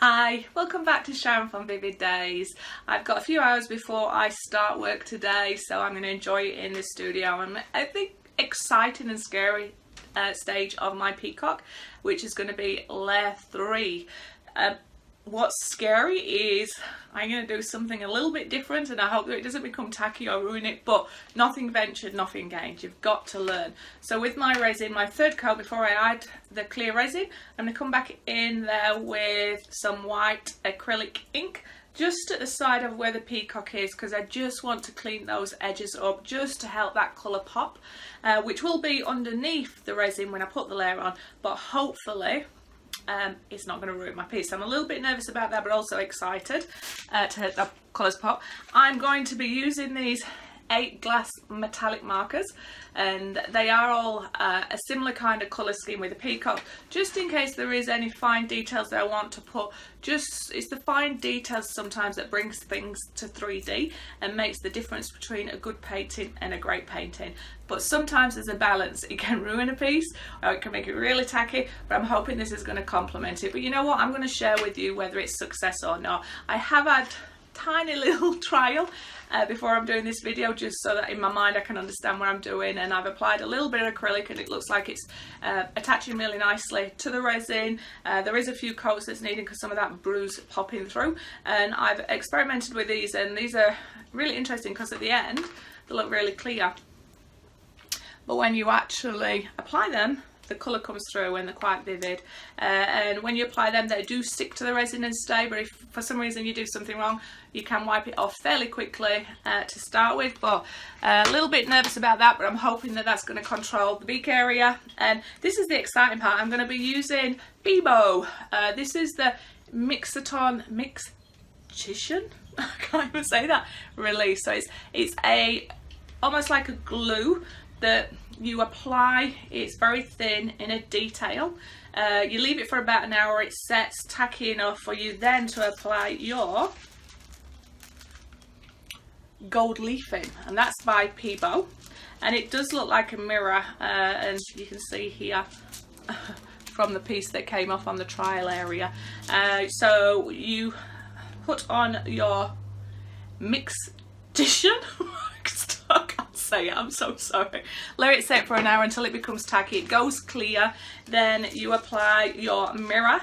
Hi, welcome back to Sharon from Vivid Days. I've got a few hours before I start work today, so I'm going to enjoy it in the studio. I'm at the exciting and scary stage of my Peacock, which is going to be layer 3. What's scary is I'm going to do something a little bit different, and I hope that it doesn't become tacky or ruin it, but nothing ventured, nothing gained. You've got to learn. So with my resin, my third coat before I add the clear resin, I'm going to come back in there with some white acrylic ink just at the side of where the peacock is, because I just want to clean those edges up just to help that colour pop, which will be underneath the resin when I put the layer on, but hopefully it's not going to ruin my piece. I'm a little bit nervous about that, but also excited to hit the colours pop. I'm going to be using these 8 glass metallic markers, and they are all a similar kind of colour scheme with the peacock, just in case there is any fine details that I want to put. It's the fine details sometimes that brings things to 3D and makes the difference between a good painting and a great painting. But sometimes there's a balance. It can ruin a piece or it can make it really tacky, but I'm hoping this is going to complement it. But you know what, I'm going to share with you whether it's success or not. I have had tiny little trial before I'm doing this video, just so that in my mind I can understand what I'm doing, and I've applied a little bit of acrylic and it looks like it's attaching really nicely to the resin. There is a few coats that's needed because some of that bruise popping through, and I've experimented with these, and these are really interesting because at the end they look really clear, but when you actually apply them the colour comes through and they're quite vivid, and when you apply them they do stick to the resin and stay, but if for some reason you do something wrong you can wipe it off fairly quickly to start with. But a little bit nervous about that, but I'm hoping that that's going to control the beak area. And this is the exciting part. I'm going to be using Bebo. This is the Mixaton I can't even say that, release. So it's almost like a glue that you apply. It's very thin in a detail. You leave it for about an hour, it sets tacky enough for you then to apply your gold leafing, and that's by Bebo, and it does look like a mirror, and you can see here from the piece that came off on the trial area. So you put on your mixation I can't say it, I'm so sorry. Let it set for an hour until it becomes tacky. It goes clear. Then you apply your mirror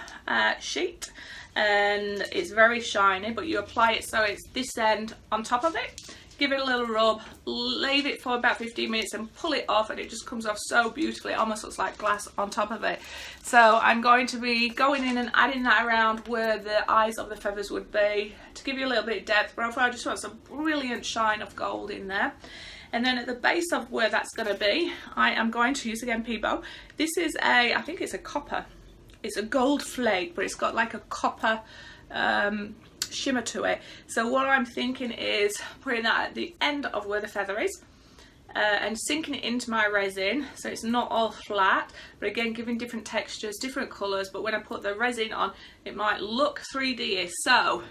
sheet, and it's very shiny, but you apply it so it's this end on top of it. Give it a little rub, leave it for about 15 minutes and pull it off, and it just comes off so beautifully. It almost looks like glass on top of it. So I'm going to be going in and adding that around where the eyes of the feathers would be to give you a little bit of depth, but I just want some brilliant shine of gold in there. And then at the base of where that's going to be, I am going to use again Bebo. This is I think it's a copper. It's a gold flake, but it's got like a copper shimmer to it. So what I'm thinking is putting that at the end of where the feather is, and sinking it into my resin so it's not all flat, but again giving different textures, different colours, but when I put the resin on it might look 3D. So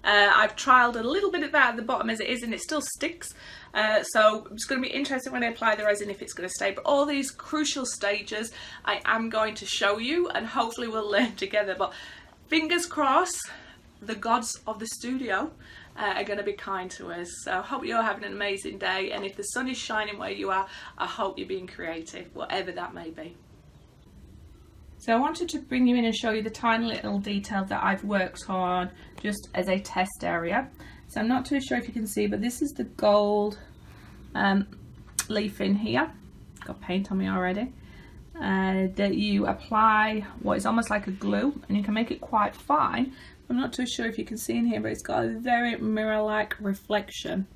I've trialled a little bit of that at the bottom as it is, and it still sticks, so it's going to be interesting when I apply the resin if it's going to stay. But all these crucial stages I am going to show you, and hopefully we'll learn together. But fingers crossed the gods of the studio are going to be kind to us. So I hope you're having an amazing day, and if the sun is shining where you are, I hope you're being creative, whatever that may be. So I wanted to bring you in and show you the tiny little detail that I've worked on just as a test area. So I'm not too sure if you can see, but this is the gold leaf in here. Got paint on me already. That you apply what is almost like a glue, and you can make it quite fine. I'm not too sure if you can see in here, but it's got a very mirror-like reflection.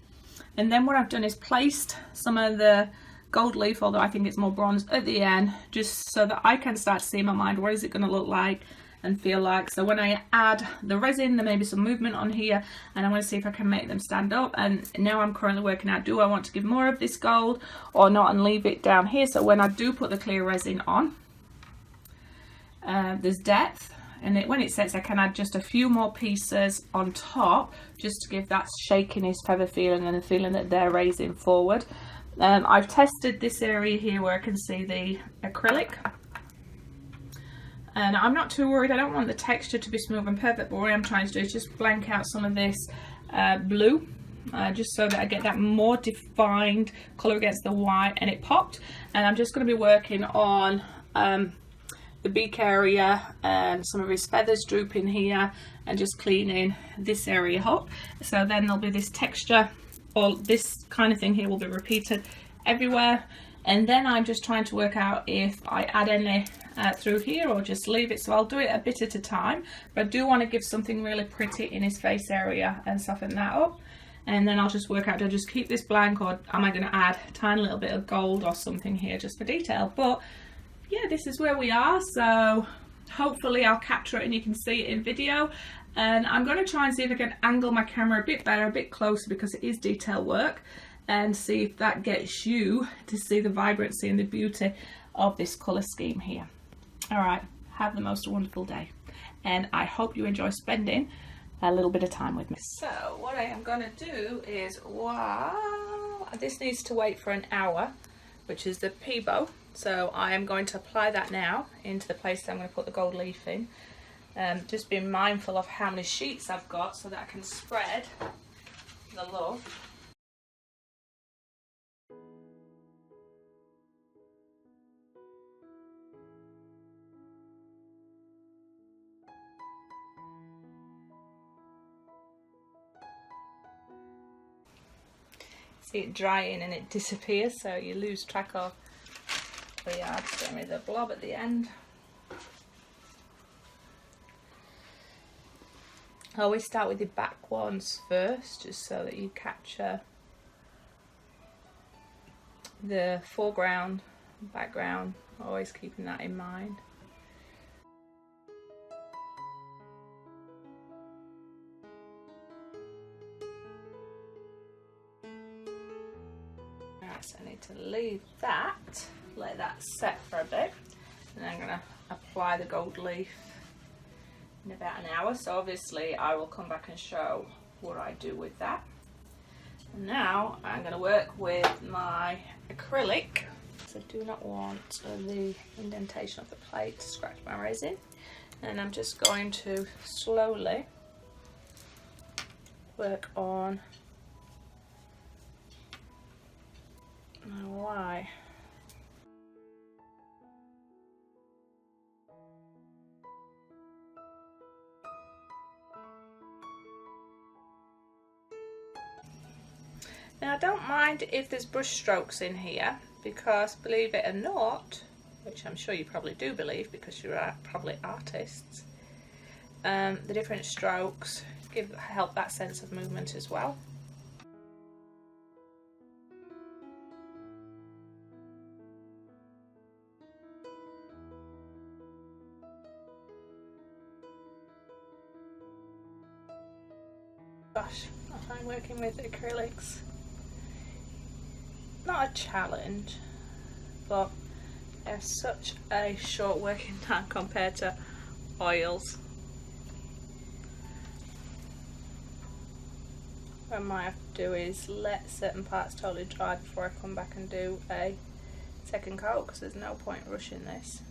And then what I've done is placed some of the gold leaf, although I think it's more bronze, at the end, just so that I can start to see in my mind what is it going to look like and feel like. So when I add the resin, there may be some movement on here, and I want to see if I can make them stand up. And now I'm currently working out, do I want to give more of this gold or not, and leave it down here so when I do put the clear resin on, there's depth. And when it sets, I can add just a few more pieces on top just to give that shakiness feather feeling and the feeling that they're raising forward. I've tested this area here where I can see the acrylic, And I'm not too worried. I don't want the texture to be smooth and perfect, but what I'm trying to do is just blank out some of this blue, just so that I get that more defined colour against the white, and it popped. And I'm just going to be working on the beak area and some of his feathers drooping here, and just cleaning this area up. So then there'll be this texture, or this kind of thing here will be repeated everywhere. And then I'm just trying to work out if I add any through here or just leave it. So I'll do it a bit at a time, but I do want to give something really pretty in his face area and soften that up. And then I'll just work out, do I just keep this blank, or am I going to add a tiny little bit of gold or something here just for detail? But yeah, this is where we are. So hopefully I'll capture it and you can see it in video. And I'm going to try and see if I can angle my camera a bit better, a bit closer, because it is detail work, and see if that gets you to see the vibrancy and the beauty of this colour scheme here. All right, have the most wonderful day, and I hope you enjoy spending a little bit of time with me. So what I am going to do is, wow, this needs to wait for an hour, which is the Peacock. So I am going to apply that now into the place that I'm going to put the gold leaf in. Just being mindful of how many sheets I've got so that I can spread the love. See it drying and it disappears, so you lose track of the yard. So with a blob at the end. I always start with the back ones first, just so that you capture the foreground, background, always keeping that in mind. Right, so I need to leave that, let that set for a bit, and then I'm going to apply the gold leaf in about an hour. So obviously I will come back and show what I do with that. And now I'm going to work with my acrylic. So I do not want the indentation of the plate to scratch my resin, and I'm just going to slowly work on my Y. Now I don't mind if there's brush strokes in here, because believe it or not, which I'm sure you probably do believe because you're probably artists, the different strokes help that sense of movement as well. Gosh, I find working with acrylics not a challenge, but it's such a short working time compared to oils. What I might have to do is let certain parts totally dry before I come back and do a second coat, because there's no point rushing this.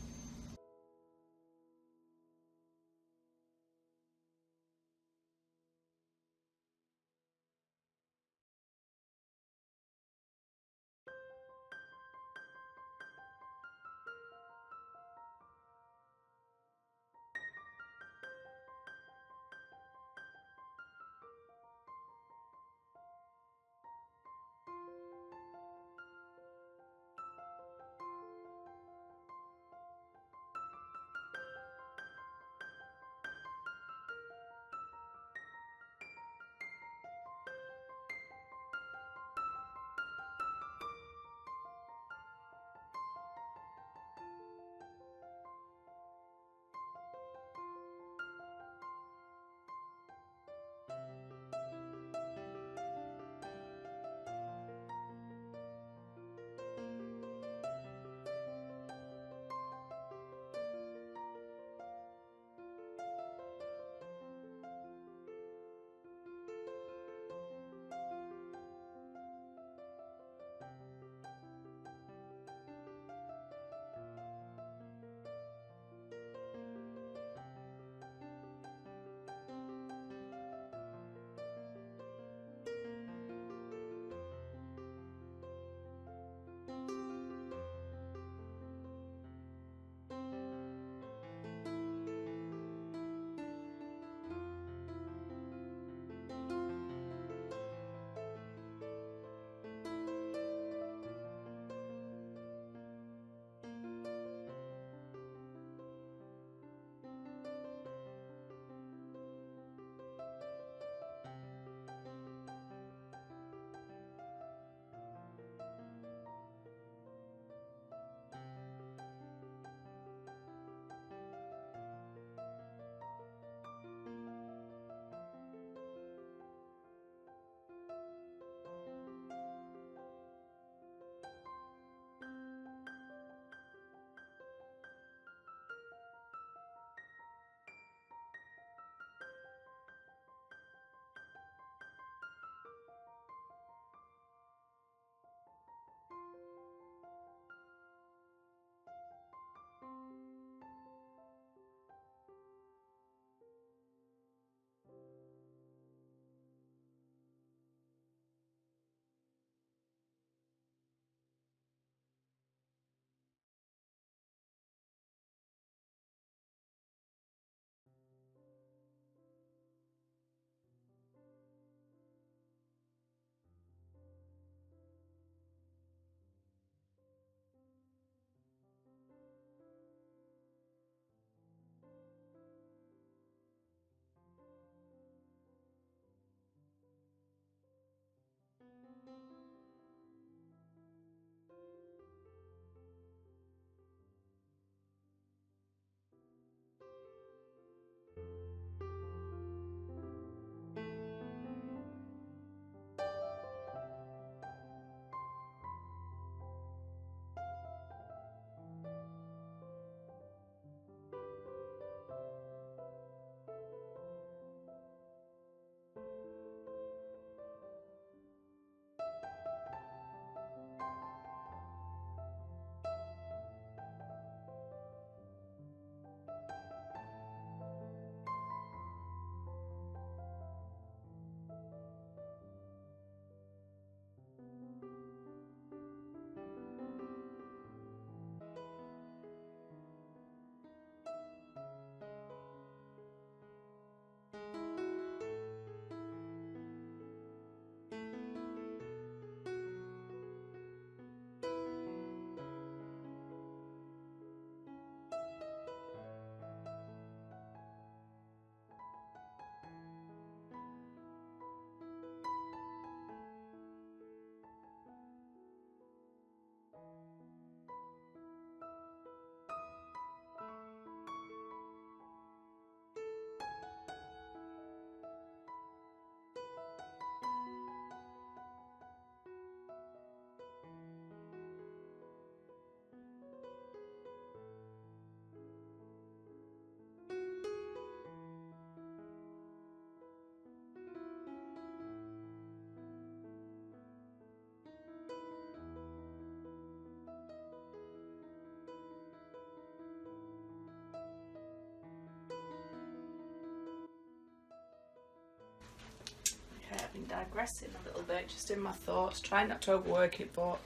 been digressing a little bit, just in my thoughts, trying not to overwork it, but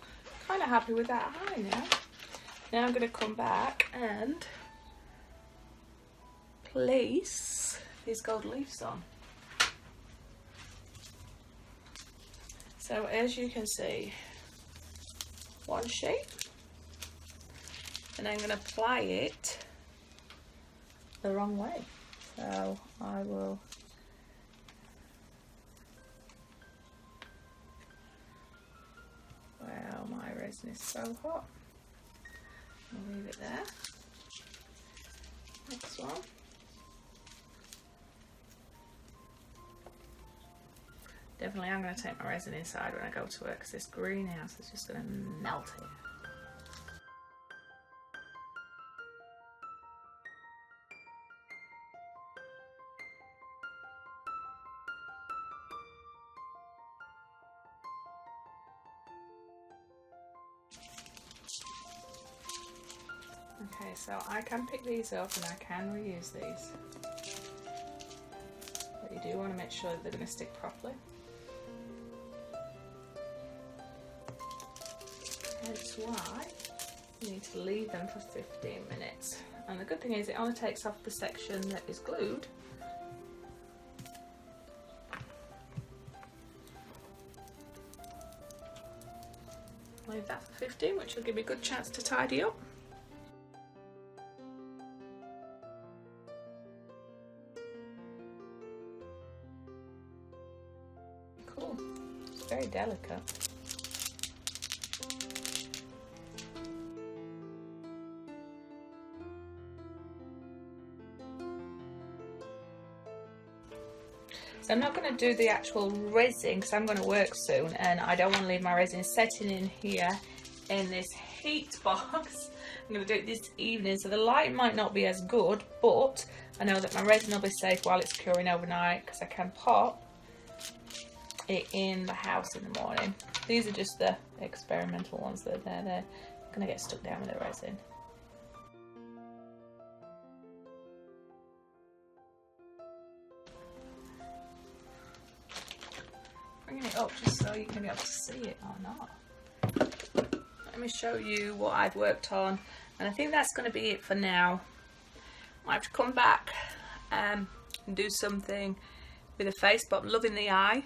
kind of happy with that high now. Now I'm going to come back and place these gold leaves on. So as you can see, one shape, and I'm going to apply it the wrong way. So I will wow, my resin is so hot. I'll leave it there. Next one. Definitely I'm going to take my resin inside when I go to work, because this greenhouse is just going to melt it. Okay, so I can pick these up and I can reuse these, but you do want to make sure that they're going to stick properly. That's why you need to leave them for 15 minutes. And the good thing is it only takes off the section that is glued. Leave that for 15, which will give me a good chance to tidy up. Cool. It's very delicate. So I'm not going to do the actual resin because I'm going to work soon, and I don't want to leave my resin setting in here in this heat box. I'm going to do it this evening, so the light might not be as good, but I know that my resin will be safe while it's curing overnight, because I can pop it in the house in the morning. These are just the experimental ones that are there. They're going to get stuck down with the resin. Bringing it up just so you can be able to see it or not. Let me show you what I've worked on, and I think that's going to be it for now. I have to come back and do something with the face, but I'm loving the eye.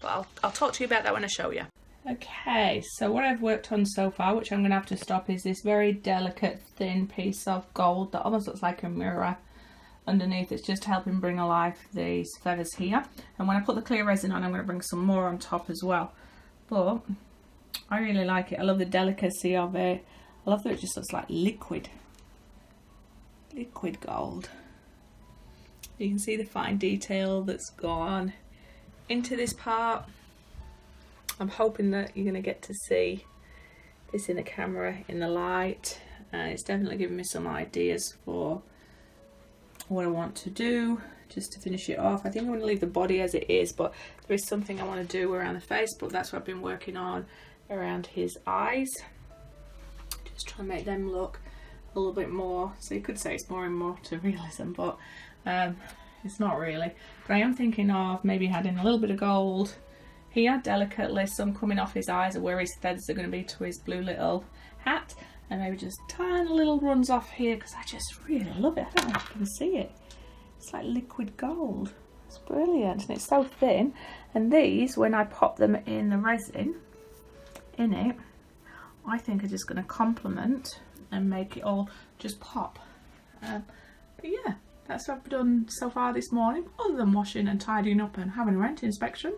But I'll talk to you about that when I show you. Okay, so what I've worked on so far, which I'm going to have to stop, is this very delicate thin piece of gold that almost looks like a mirror. Underneath, it's just helping bring alive these feathers here, and when I put the clear resin on, I'm going to bring some more on top as well. But I really like it. I love the delicacy of it. I love that it just looks like liquid gold. You can see the fine detail that's gone into this part. I'm hoping that you're going to get to see this in the camera in the light. It's definitely giving me some ideas for what I want to do just to finish it off. I think I'm going to leave the body as it is, but there is something I want to do around the face, but that's what I've been working on around his eyes, just trying to make them look a little bit more, so you could say it's more and more to realism, but it's not really. But I am thinking of maybe adding a little bit of gold here delicately, some coming off his eyes, or where his feathers are going to be to his blue little hat, and maybe just tiny little runs off here, because I just really love it. I don't know if you can see it. It's like liquid gold. It's brilliant, and it's so thin. And these, when I pop them in the resin in it, I think are just going to complement and make it all just pop. But yeah, that's what I've done so far this morning, other than washing and tidying up and having a rent inspection.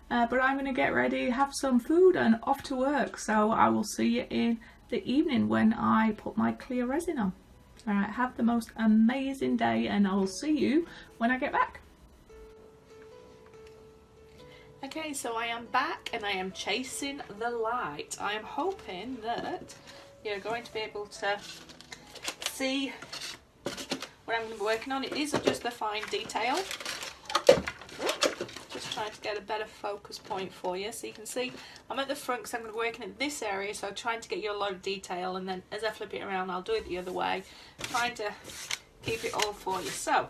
But I'm going to get ready, have some food, and off to work. So I will see you in the evening when I put my clear resin on. Alright, have the most amazing day, and I will see you when I get back. Okay, so I am back and I am chasing the light. I am hoping that you're going to be able to see what I'm going to be working on. It is just the fine detail. Just trying to get a better focus point for you, so you can see I'm at the front because I'm going to be working in this area, so trying to get you a lot of detail, and then as I flip it around I'll do it the other way, trying to keep it all for you. So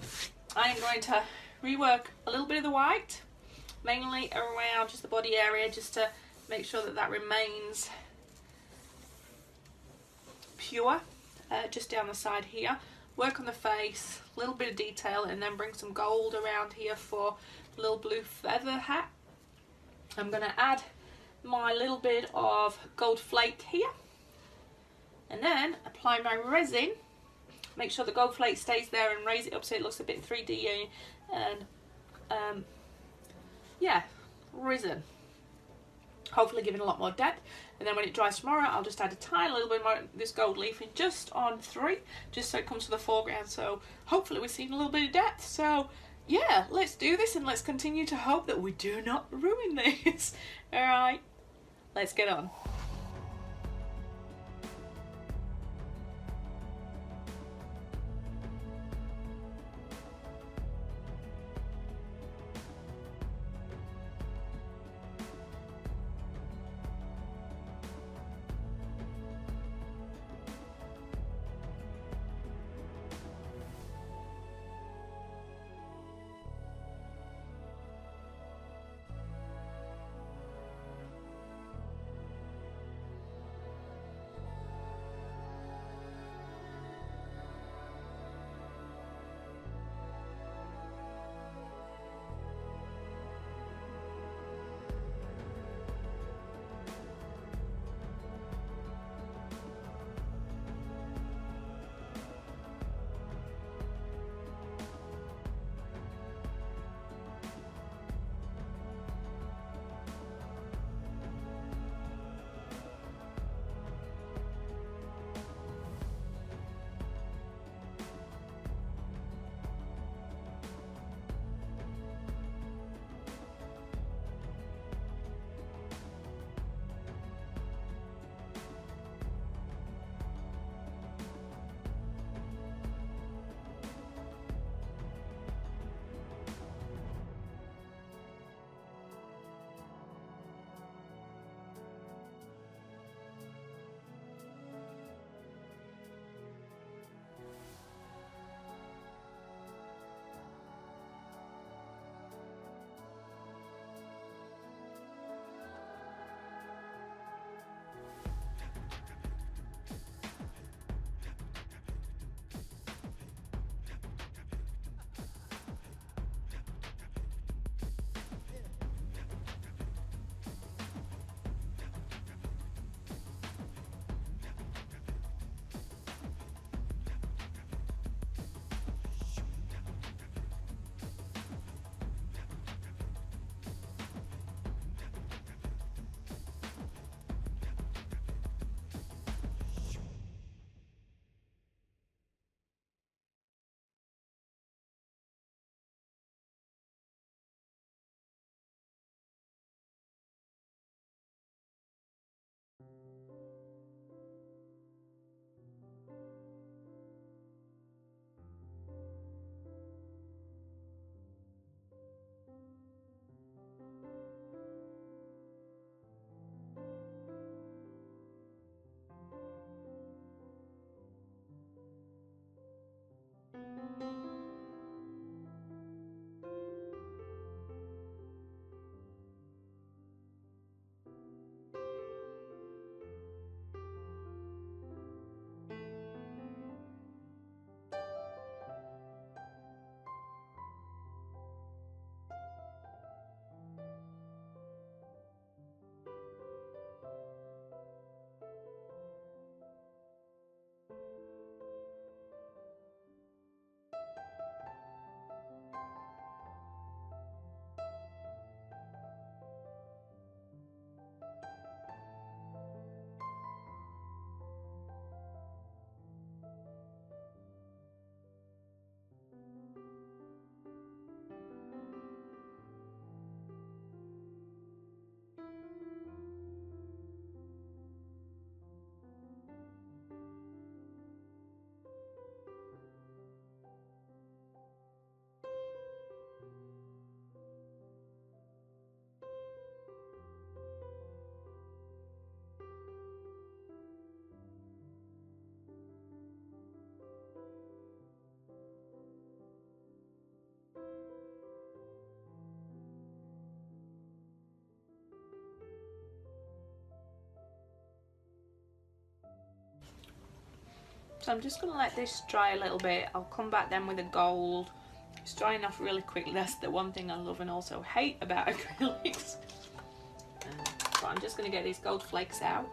I am going to rework a little bit of the white, mainly around just the body area, just to make sure that that remains pure. Just down the side here. Work on the face, a little bit of detail, and then bring some gold around here for a little blue feather hat. I'm going to add my little bit of gold flake here, and then apply my resin. Make sure the gold flake stays there and raise it up so it looks a bit 3D and yeah, resin. Hopefully giving a lot more depth. And then when it dries tomorrow, I'll just add a tiny little bit more of this gold leafing just on 3, just so it comes to the foreground. So hopefully we're seeing a little bit of depth. So yeah, let's do this and let's continue to hope that we do not ruin this. All right, let's get on. So I'm just going to let this dry a little bit. I'll come back then with a gold. It's drying off really quickly. That's the one thing I love and also hate about acrylics. But I'm just going to get these gold flakes out.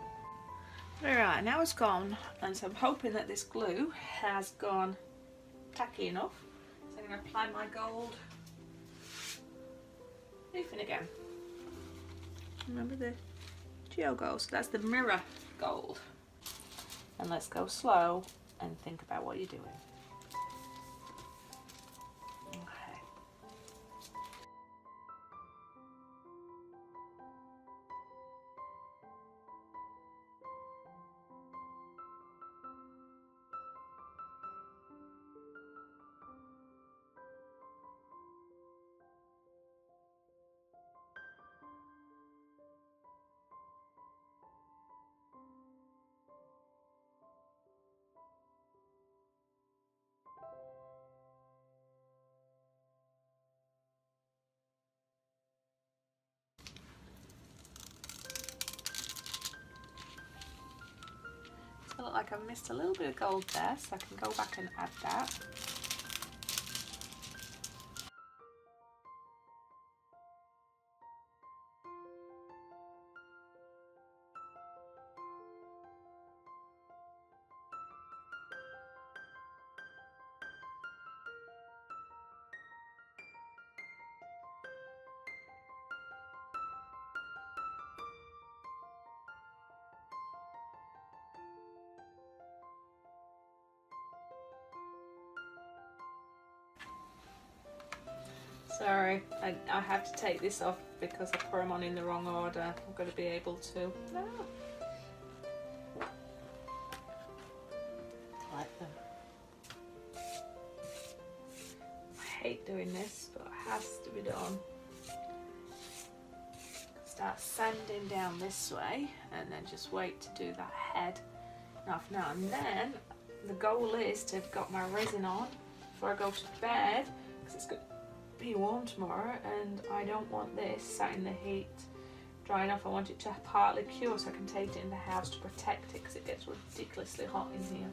Alright, now it's gone, and so I'm hoping that this glue has gone tacky enough. So I'm going to apply my gold leafing again. Remember the geo gold, so that's the mirror gold. And let's go slow and think about what you're doing. Okay. I look like I've missed a little bit of gold there, so I can go back and add that. Sorry, I have to take this off because I put them on in the wrong order. I've got to be able to collect them. I hate doing this, but it has to be done. Start sanding down this way and then just wait to do that head now. And then the goal is to have got my resin on before I go to bed, because it's good be warm tomorrow and I don't want this sat in the heat drying off. I want it to partly cure so I can take it in the house to protect it, because it gets ridiculously hot in here.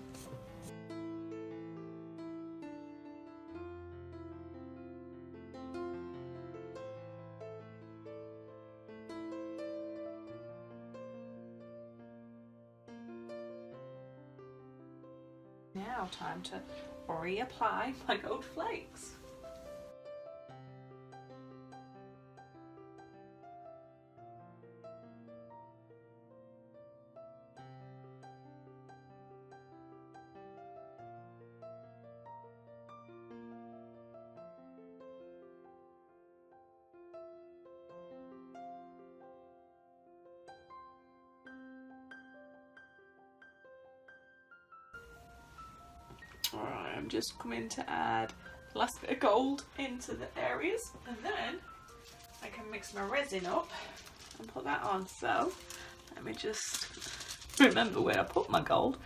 Now time to reapply my gold flakes. Alright, I'm just coming to add the last bit of gold into the areas, and then I can mix my resin up and put that on. So let me just remember where I put my gold.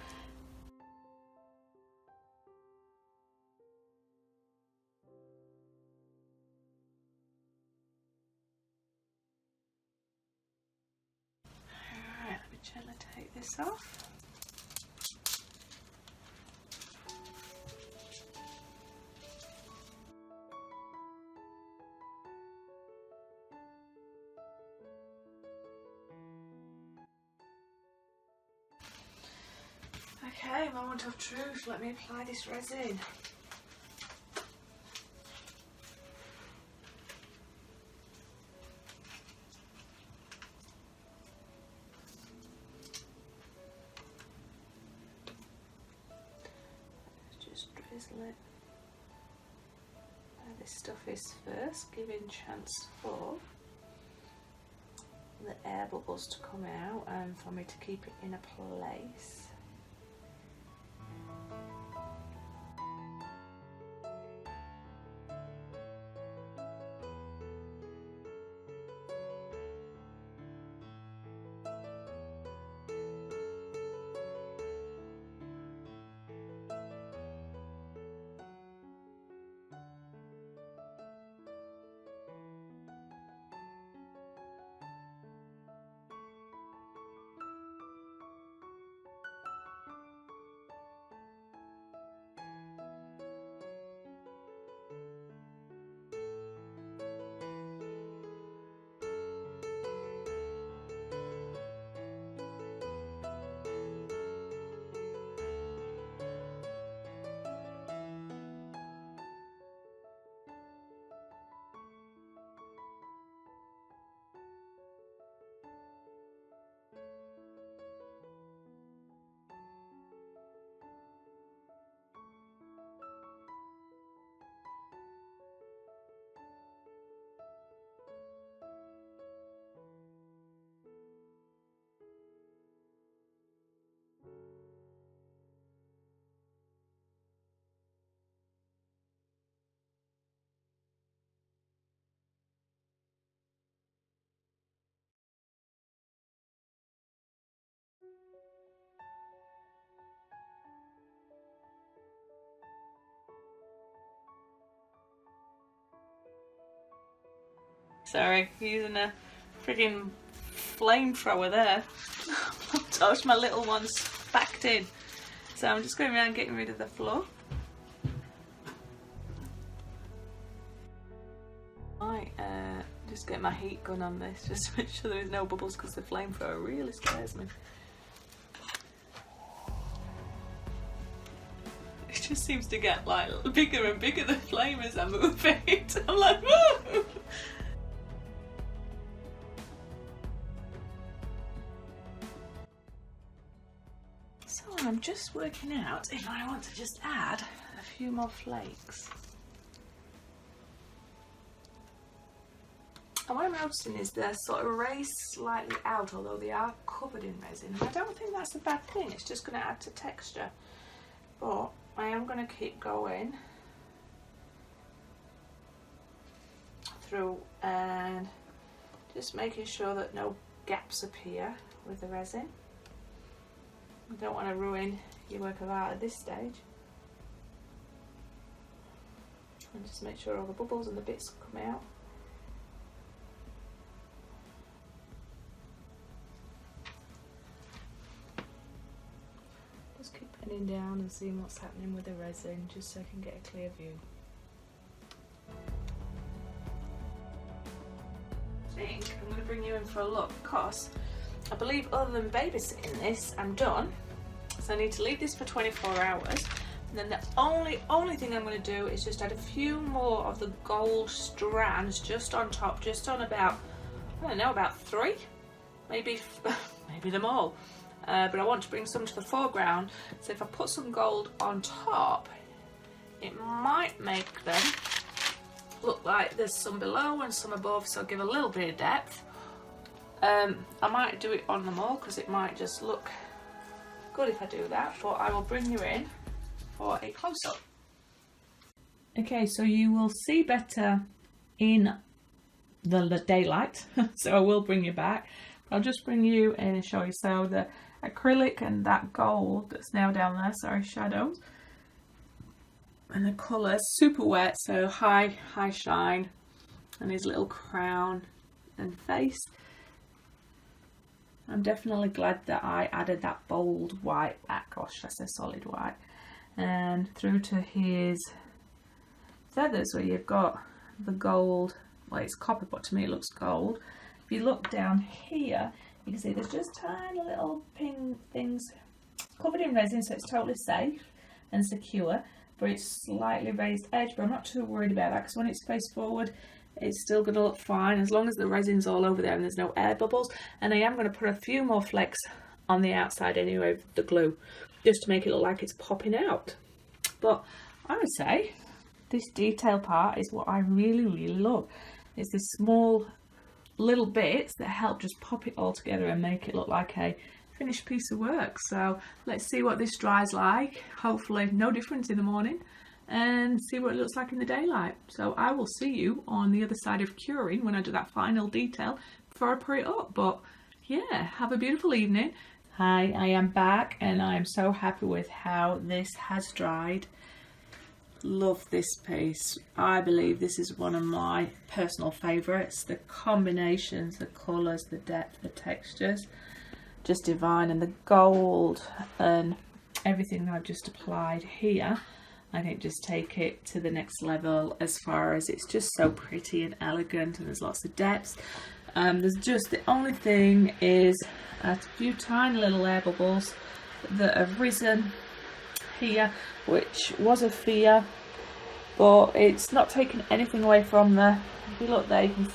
Alright, let me gently take this off. Okay, moment of truth, let me apply this resin. Just drizzle it where this stuff is first, giving chance for the air bubbles to come out and for me to keep it in a place. Sorry, using a friggin' flamethrower there. Oh gosh, my little one's backed in. So I'm just going around getting rid of the fluff. Right, just get my heat gun on this just to make sure there's no bubbles, because the flamethrower really scares me. It just seems to get like bigger and bigger, the flame, as I move it. I'm like, woo! So I'm just working out if I want to just add a few more flakes. And what I'm noticing is they're sort of raised slightly out, although they are covered in resin. And I don't think that's a bad thing, it's just going to add to texture. But I am going to keep going through and just making sure that no gaps appear with the resin. I don't want to ruin your work of art at this stage. And just make sure all the bubbles and the bits come out. Just keep penning down and seeing what's happening with the resin, just so I can get a clear view. I think I'm going to bring you in for a look, because I believe other than babysitting this, I'm done. So I need to leave this for 24 hours. And then the only thing I'm going to do is just add a few more of the gold strands just on top, just on about, I don't know, about 3, maybe them all. But I want to bring some to the foreground, so if I put some gold on top, it might make them look like there's some below and some above, so give a little bit of depth. I might do it on them all, because it might just look good if I do that, but I will bring you in for a close-up. Okay, so you will see better in the daylight, so I will bring you back. I'll just bring you in and show you. So the acrylic and that gold that's now down there, sorry, shadows, and the colour super wet, so high shine, and his little crown and face. I'm definitely glad that I added that bold white, gosh, that's a solid white, and through to his feathers where you've got the gold. Well, it's copper, but to me it looks gold. If you look down here, you can see there's just tiny little pink things covered in resin, so it's totally safe and secure, but it's slightly raised edge, but I'm not too worried about that, because when it's faced forward, it's still going to look fine as long as the resin's all over there and there's no air bubbles. And I am going to put a few more flecks on the outside anyway of the glue, just to make it look like it's popping out. But I would say this detail part is what I really love. It's the small little bits that help just pop it all together and make it look like a finished piece of work. So let's see what this dries like. Hopefully no difference in the morning, and see what it looks like in the daylight. So I will see you on the other side of curing when I do that final detail before I put it up. But yeah, have a beautiful evening. Hi, I am back, and I am so happy with how this has dried. Love this piece. I believe this is one of my personal favorites. The combinations, the colors, the depth, the textures, just divine. And the gold and everything that I've just applied here, I think just take it to the next level, as far as it's just so pretty and elegant, and there's lots of depth. There's just, the only thing is a few tiny little air bubbles that have risen here, which was a fear, but it's not taking anything away from the, if you look there, you can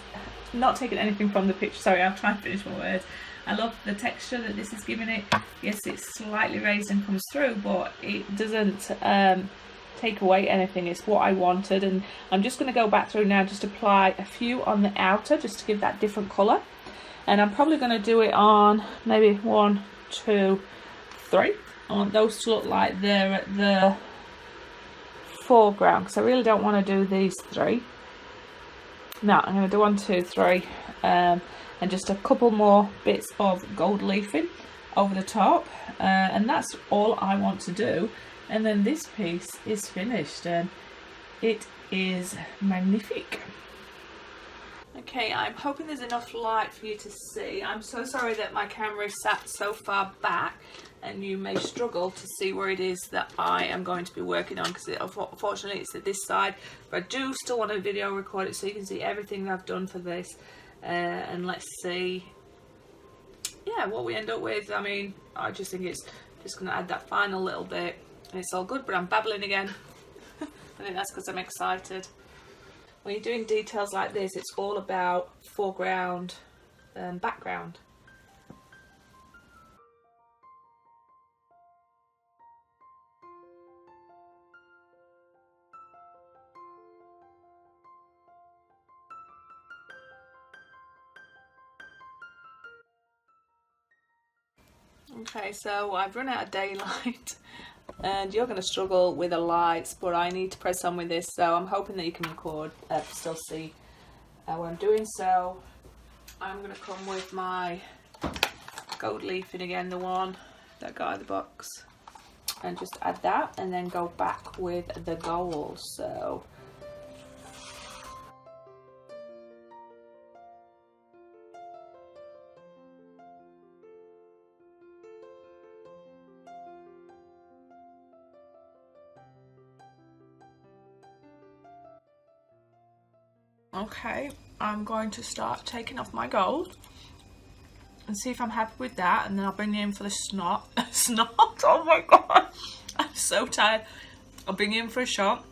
not taking anything from the picture. Sorry, I'll try and finish my words. I love the texture that this is giving it. Yes, it's slightly raised and comes through, but it doesn't take away anything. It's what I wanted, and I'm just going to go back through now, just apply a few on the outer, just to give that different colour. And I'm probably going to do it on maybe 1, 2, 3. I want those to look like they're at the foreground, because I really don't want to do these 3. No, I'm going to do 1, 2, 3, and just a couple more bits of gold leafing over the top, and that's all I want to do. And then this piece is finished, and it is magnifique. Okay, I'm hoping there's enough light for you to see. I'm so sorry that my camera is sat so far back and you may struggle to see where it is that I am going to be working on, because unfortunately it's at this side, but I do still want to video record it so you can see everything that I've done for this. And let's see, yeah, what we end up with. I mean, I just think it's just going to add that final little bit and it's all good, but I'm babbling again. I think that's because I'm excited. When you're doing details like this, it's all about foreground and background. Okay, so I've run out of daylight and you're going to struggle with the lights, but I need to press on with this, so I'm hoping that you can record, still see what I'm doing. So I'm going to come with my gold leafing again, the one that I got out of the box, and just add that and then go back with the gold. So okay, I'm going to start taking off my gold and see if I'm happy with that, and then I'll bring you in for the snot. Snot, oh my god, I'm so tired. I'll bring you in for a shot,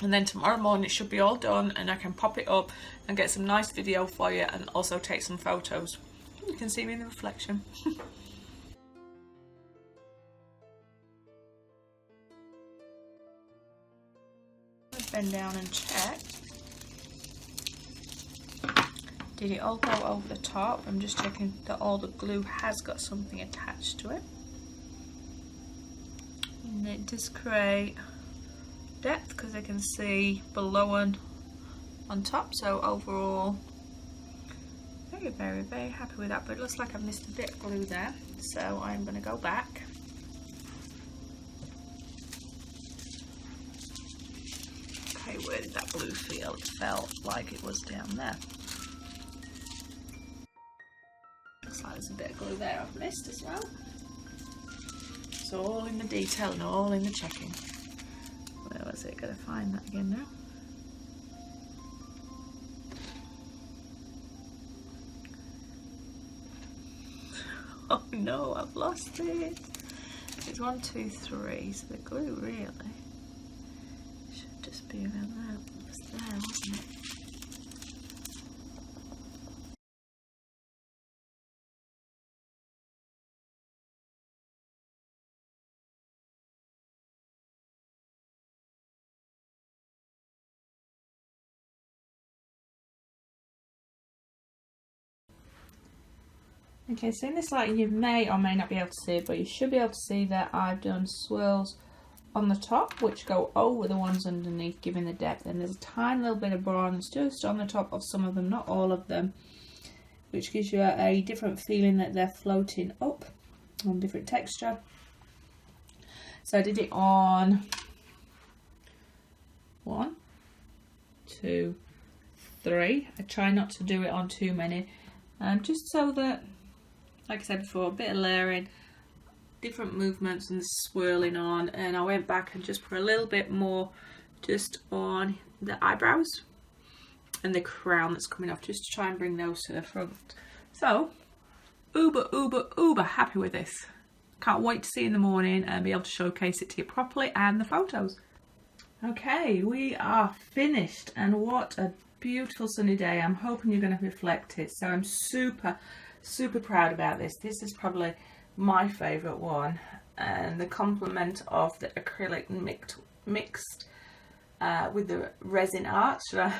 and then tomorrow morning it should be all done and I can pop it up and get some nice video for you and also take some photos. You can see me in the reflection. Bend down and check. Did it all go over the top? I'm just checking that all the glue has got something attached to it. And it does create depth because I can see below and on top. So overall, very happy with that. But it looks like I've missed a bit of glue there. So I'm going to go back. Okay, where did that glue feel? It felt like it was down there. Looks like there's a bit of glue there I've missed as well. It's all in the detail and all in the checking. Where was it? Gotta find that again now. Oh no, I've lost it. It's 1, 2, 3. So the glue really should just be around there. It was there, wasn't it? Okay, so in this light you may or may not be able to see, but you should be able to see that I've done swirls on the top which go over the ones underneath, giving the depth, and there's a tiny little bit of bronze just on the top of some of them, not all of them, which gives you a different feeling that they're floating up on different texture. So I did it on 1, 2, 3. I try not to do it on too many, just so that, like I said before, a bit of layering, different movements and swirling on. And I went back and just put a little bit more just on the eyebrows and the crown that's coming off, just to try and bring those to the front. So uber happy with this. Can't wait to see you in the morning and be able to showcase it to you properly, and the photos. Okay, we are finished, and what a beautiful sunny day. I'm hoping you're going to reflect it. So I'm super proud about this. This is probably my favourite one, and the complement of the acrylic mixed with the resin art. Should I?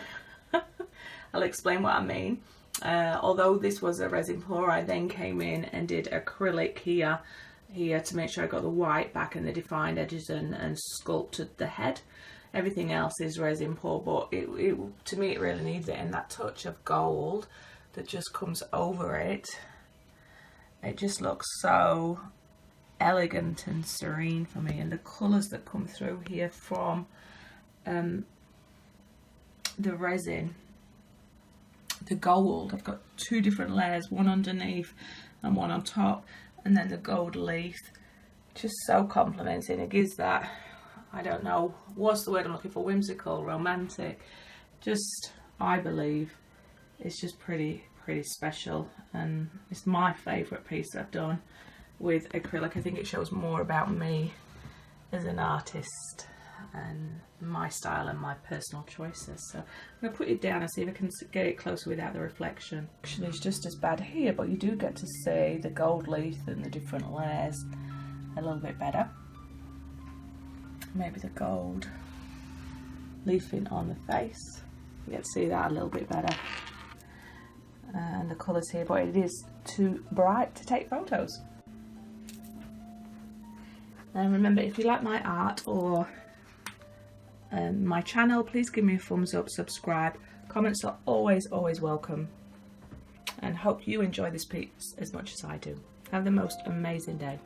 I'll explain what I mean. Although this was a resin pour, I then came in and did acrylic here to make sure I got the white back and the defined edges and sculpted the head. Everything else is resin pour, but to me it really needs it, and that touch of gold that just comes over it. It just looks so elegant and serene for me, and the colours that come through here from the resin, the gold. I've got two different layers, one underneath and one on top, and then the gold leaf. Just so complimenting. It gives that, I don't know, what's the word I'm looking for, whimsical, romantic. Just, I believe, it's just pretty special, and it's my favourite piece that I've done with acrylic. I think it shows more about me as an artist and my style and my personal choices. So I'm going to put it down and see if I can get it closer without the reflection. Actually, it's just as bad here, but you do get to see the gold leaf and the different layers a little bit better. Maybe the gold leafing on the face, you get to see that a little bit better. And the colours here, but it is too bright to take photos. And remember, if you like my art or my channel, please give me a thumbs up, subscribe. Comments are always welcome, and hope you enjoy this piece as much as I do. Have the most amazing day.